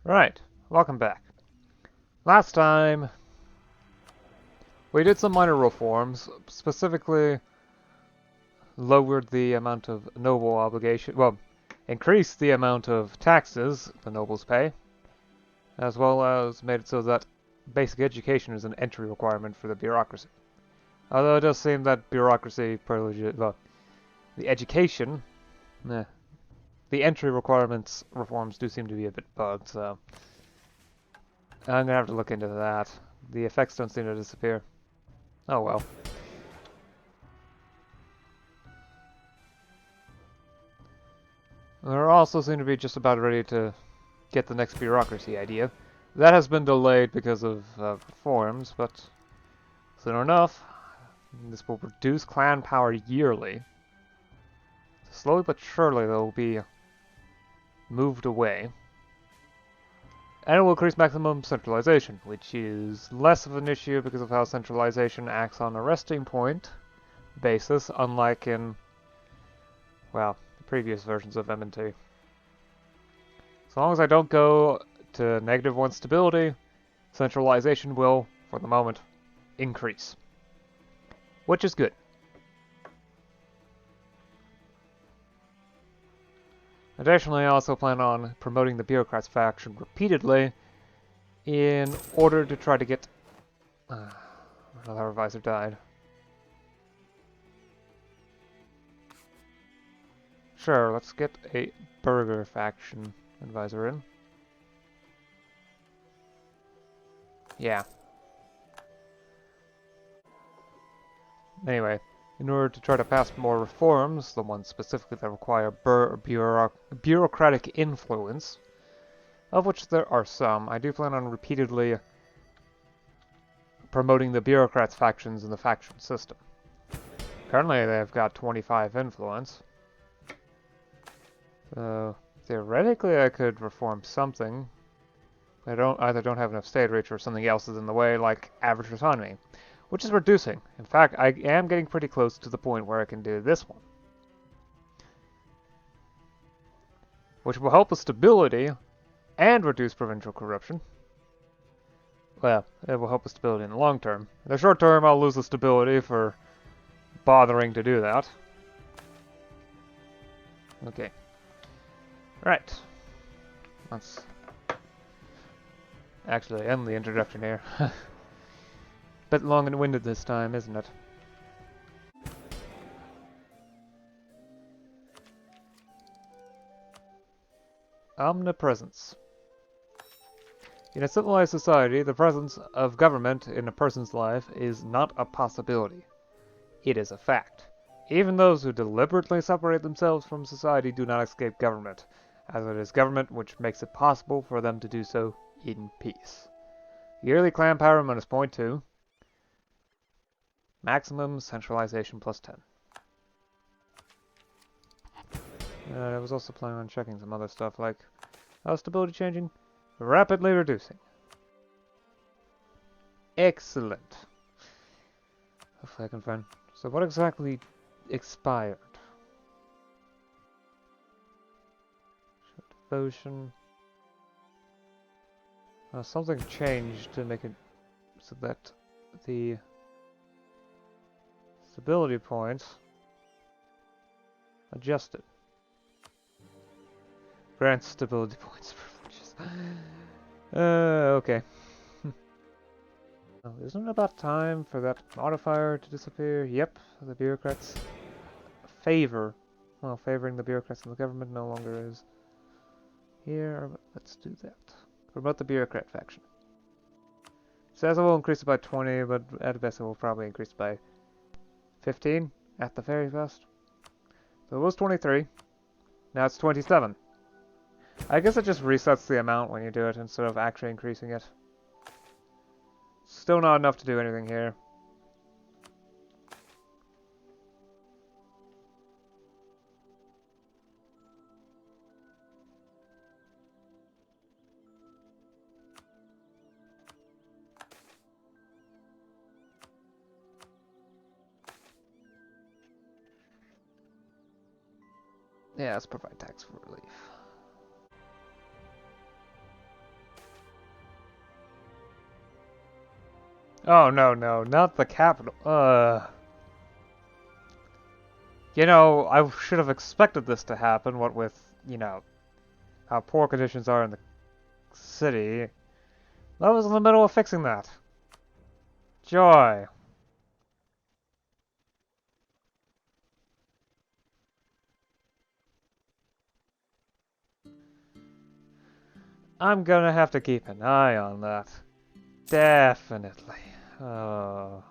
Right, welcome back. Last time, we did some minor reforms, specifically lowered the amount of noble obligation, well, increased the amount of taxes the nobles pay, as well as made it so that basic education is an entry requirement for the bureaucracy. Although it does seem that bureaucracy privileges, well, the education, eh, the entry requirements reforms do seem to be a bit bugged, so I'm gonna have to look into that. The effects don't seem to disappear. Oh well. We're also seem to be just about ready to get the next bureaucracy idea. That has been delayed because of reforms, but soon enough, this will reduce clan power yearly. Slowly but surely they'll be moved away. And it will increase maximum centralization, which is less of an issue because of how centralization acts on a resting point basis, unlike in, well, the previous versions of M&T. As long as I don't go to -1 stability, centralization will, for the moment, increase. Which is good. Additionally, I also plan on promoting the Bureaucrats faction repeatedly in order to try to get... another advisor died. Sure, let's get a burger faction advisor in. Yeah. Anyway, in order to try to pass more reforms, the ones specifically that require bureaucratic influence, of which there are some, I do plan on repeatedly promoting the Bureaucrats factions in the faction system. Currently, they've got 25 influence. So, theoretically, I could reform something. I either don't have enough state reach or something else is in the way, like average autonomy, which is reducing. In fact, I am getting pretty close to the point where I can do this one, which will help with stability and reduce provincial corruption. Well, it will help with stability in the long term. In the short term, I'll lose the stability for bothering to do that. Okay. Right. Let's actually end the introduction here. Bit long and winded this time, isn't it? Omnipresence. In a civilized society, the presence of government in a person's life is not a possibility. It is a fact. Even those who deliberately separate themselves from society do not escape government, as it is government which makes it possible for them to do so in peace. Yearly clan power minus 0.2. Maximum centralization plus 10. I was also planning on checking some other stuff like stability changing, rapidly reducing. Excellent. Hopefully I can find... So what exactly expired? Devotion. Something changed to make it so that the stability points adjusted. Grant stability points privileges. Okay. Oh, isn't it about time for that modifier to disappear? Yep, the bureaucrats favoring the bureaucrats in the government no longer is here. Let's do that. Promote the bureaucrat faction. Says it will increase it by 20, but at best it will probably increase it by 15 at the very best. So it was 23. Now it's 27. I guess it just resets the amount when you do it instead of actually increasing it. Still not enough to do anything here. Yeah, let's provide tax relief. Oh, no, no, not the capital. You know, I should have expected this to happen, what with, you know, how poor conditions are in the city. I was in the middle of fixing that. Joy. I'm gonna have to keep an eye on that. Definitely. Oh.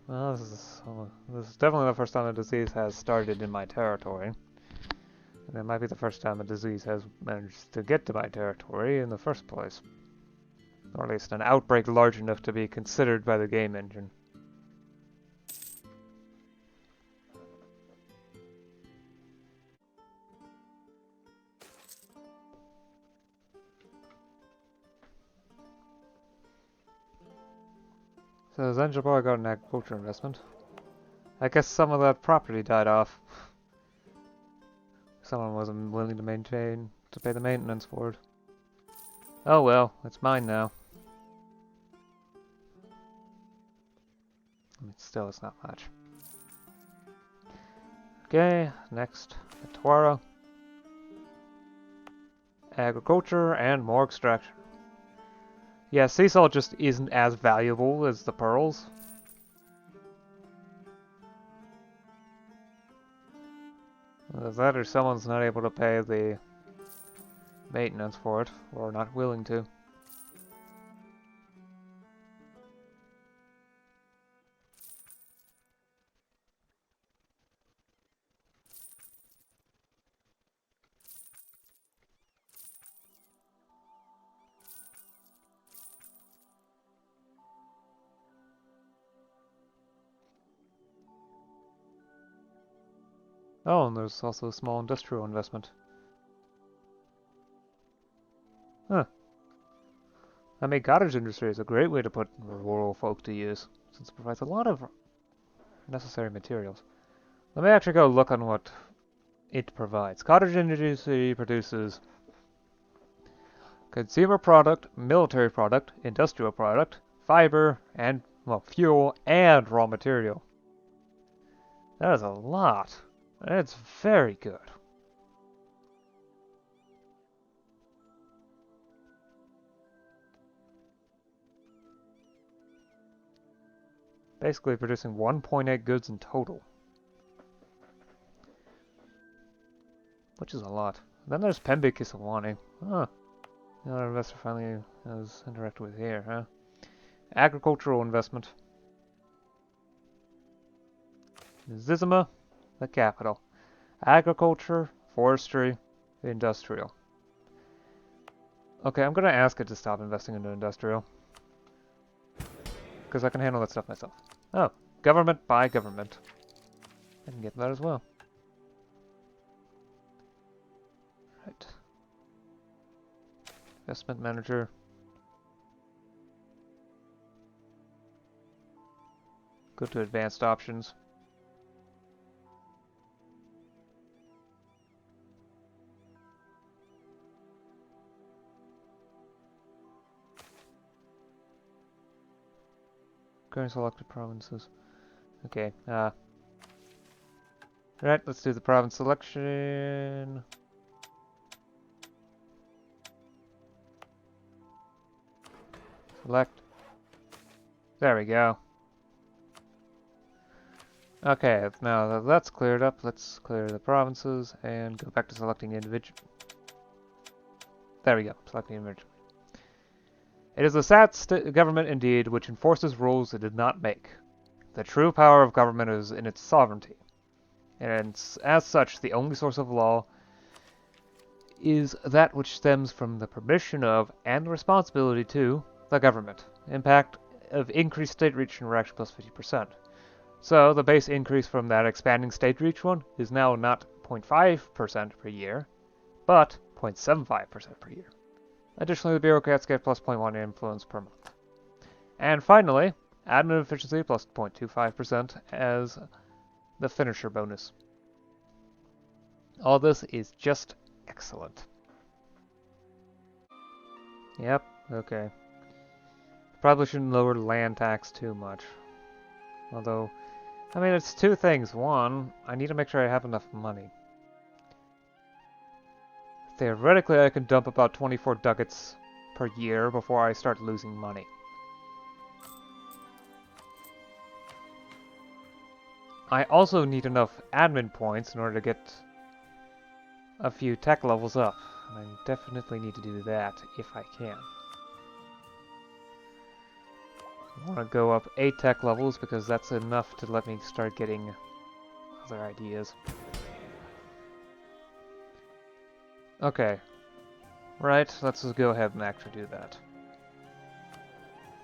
Well, this is definitely the first time a disease has started in my territory. And it might be the first time a disease has managed to get to my territory in the first place. Or at least an outbreak large enough to be considered by the game engine. So Zanzibar got an agriculture investment. I guess some of that property died off. Someone wasn't willing to pay the maintenance for it. Oh well, it's mine now. I mean, still, it's not much. Okay, next, Atwara. Agriculture and more extraction. Yeah, sea salt just isn't as valuable as the pearls. That or someone's not able to pay the maintenance for it, or not willing to. Oh, and there's also a small industrial investment. Huh. I mean, cottage industry is a great way to put rural folk to use, since it provides a lot of necessary materials. Let me actually go look on what it provides. Cottage industry produces consumer product, military product, industrial product, fiber, and, well, fuel and raw material. That is a lot. It's very good. Basically producing 1.8 goods in total. Which is a lot. Then there's Pembe Kisawani. Huh. Another investor finally has interacted with here, huh? Agricultural investment. Zizima, the capital. Agriculture, forestry, industrial. Okay, I'm gonna ask it to stop investing into industrial. Because I can handle that stuff myself. Oh, government by government. I can get that as well. Right. Investment manager. Go to advanced options. Current selected provinces. Okay, right, let's do the province selection. Select. There we go. Okay, now that that's cleared up, let's clear the provinces and go back to selecting individual. There we go, selecting individual. It is a sad government indeed which enforces rules it did not make. The true power of government is in its sovereignty, and as such, the only source of law is that which stems from the permission of and responsibility to the government. Impact of increased state reach interaction plus 50%. So the base increase from that expanding state reach one is now not 0.5% per year, but 0.75% per year. Additionally, the bureaucrats get plus 0.1 influence per month. And finally, admin efficiency plus 0.25% as the finisher bonus. All this is just excellent. Yep, okay. Probably shouldn't lower land tax too much. Although, I mean, it's two things. One, I need to make sure I have enough money. Theoretically, I can dump about 24 ducats per year before I start losing money. I also need enough admin points in order to get a few tech levels up. I definitely need to do that if I can. I want to go up 8 tech levels because that's enough to let me start getting other ideas. Okay. Right, let's just go ahead and actually do that.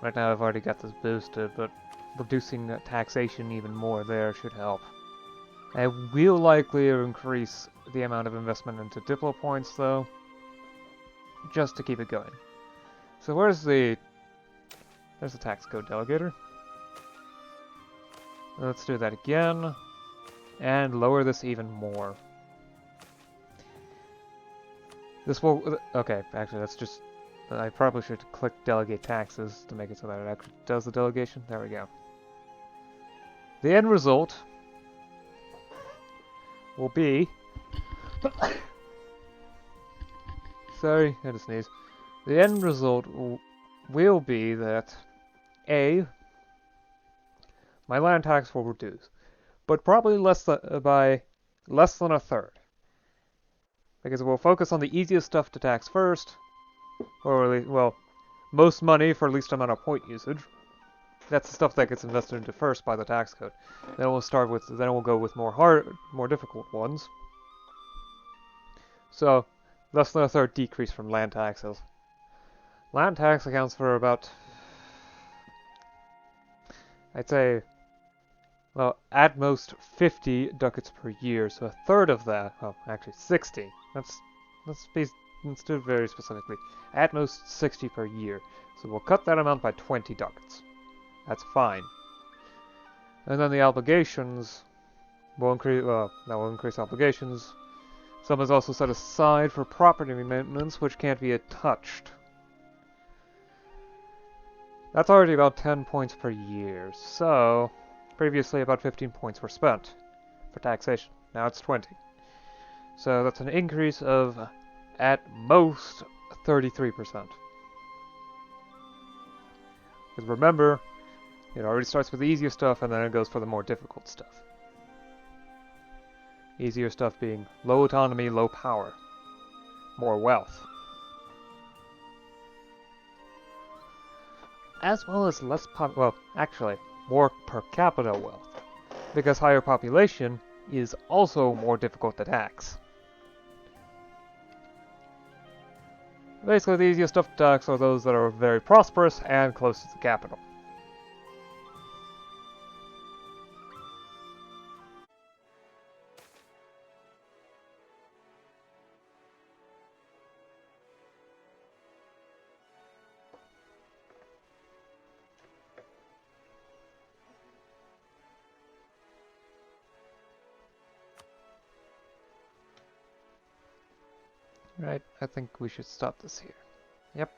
Right now I've already got this boosted, but reducing taxation even more there should help. I will likely increase the amount of investment into Diplo points though, just to keep it going. So there's the tax code delegator. Let's do that again, and lower this even more. This will, okay, actually that's just, I probably should click delegate taxes to make it so that it actually does the delegation. There we go. The end result will be, sorry, I had to sneeze. The end result will be that A, my land tax will reduce, but probably by less than a third. Because we'll focus on the easiest stuff to tax first, or at least, well, most money for least amount of point usage. That's the stuff that gets invested into first by the tax code. Then we'll go with more difficult ones. So, less than a third decrease from land taxes. Land tax accounts for about, I'd say, well, at most 50 ducats per year. So a third of that, well, actually 60. Let's do it very specifically. At most 60 per year. So we'll cut that amount by 20 ducats. That's fine. And then the obligations will increase, well, that will increase obligations. Some is also set aside for property maintenance, which can't be touched. That's already about 10 points per year, so previously about 15 points were spent for taxation. Now it's 20. So that's an increase of, at most, 33%. Because remember, it already starts with the easier stuff and then it goes for the more difficult stuff. Easier stuff being low autonomy, low power, more wealth. As well as more per capita wealth. Because higher population is also more difficult to tax. Basically, the easiest stuff to tax are those that are very prosperous and close to the capital. Right, I think we should stop this here. Yep.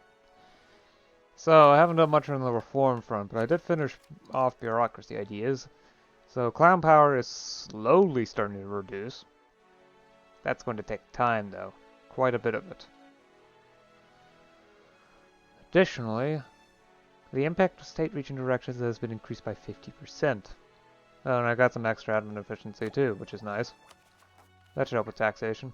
So, I haven't done much on the reform front, but I did finish off bureaucracy ideas. So, clown power is slowly starting to reduce. That's going to take time, though. Quite a bit of it. Additionally, the impact of state region directions has been increased by 50%. Oh, and I got some extra admin efficiency, too, which is nice. That should help with taxation.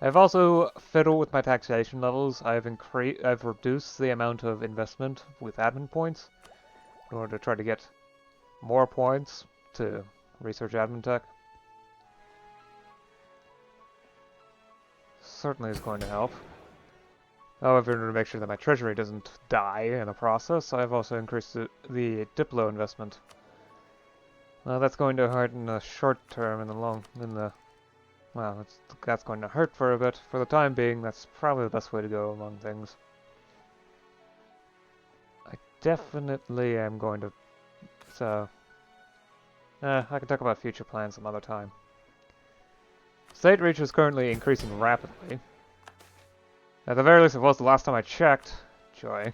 I've also fiddled with my taxation levels. I've reduced the amount of investment with admin points in order to try to get more points to research admin tech. Certainly is going to help. However, in order to make sure that my treasury doesn't die in the process, I've also increased the Diplo investment. That's going to hurt in the short term, well, that's going to hurt for a bit. For the time being, that's probably the best way to go among things. I definitely am going to... So... I can talk about future plans some other time. State reach is currently increasing rapidly. At the very least, it was the last time I checked. Joy.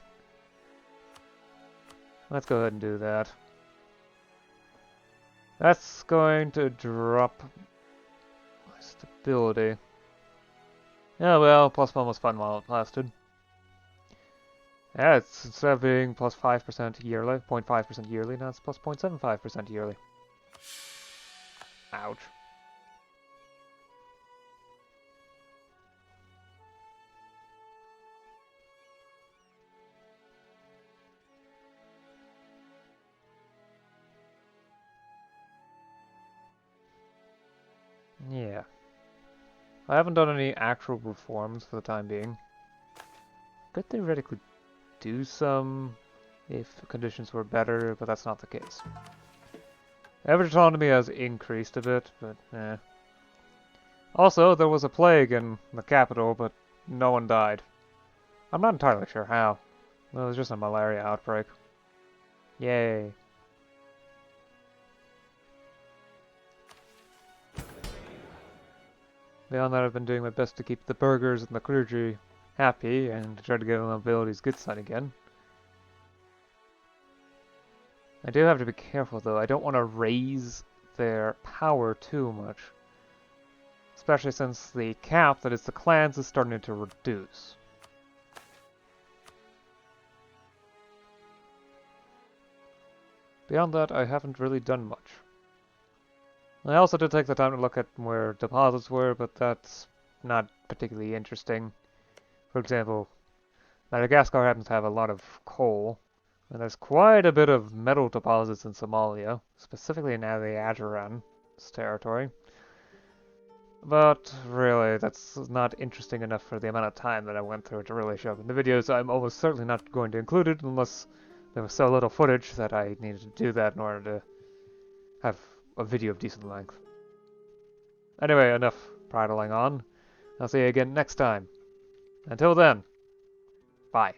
Let's go ahead and do that. That's going to drop my stability. Yeah, well, +1 was fun while it lasted. Yeah, it's instead of being plus 5% yearly, 0.5% yearly, now it's plus 0.75% yearly. Ouch. Yeah. I haven't done any actual reforms for the time being. Could theoretically do some if conditions were better, but that's not the case. Average autonomy has increased a bit, but eh. Also, there was a plague in the capital, but no one died. I'm not entirely sure how. Well, it was just a malaria outbreak. Yay. Beyond that, I've been doing my best to keep the burghers and the clergy happy, and to try to get the nobility's good side again. I do have to be careful, though. I don't want to raise their power too much. Especially since the cap that is the clans is starting to reduce. Beyond that, I haven't really done much. I also did take the time to look at where deposits were, but that's not particularly interesting. For example, Madagascar happens to have a lot of coal, and there's quite a bit of metal deposits in Somalia, specifically in the Ajiran's territory. But really, that's not interesting enough for the amount of time that I went through to really show up in the videos. I'm almost certainly not going to include it unless there was so little footage that I needed to do that in order to have a video of decent length. Anyway, enough prattling on. I'll see you again next time. Until then, bye.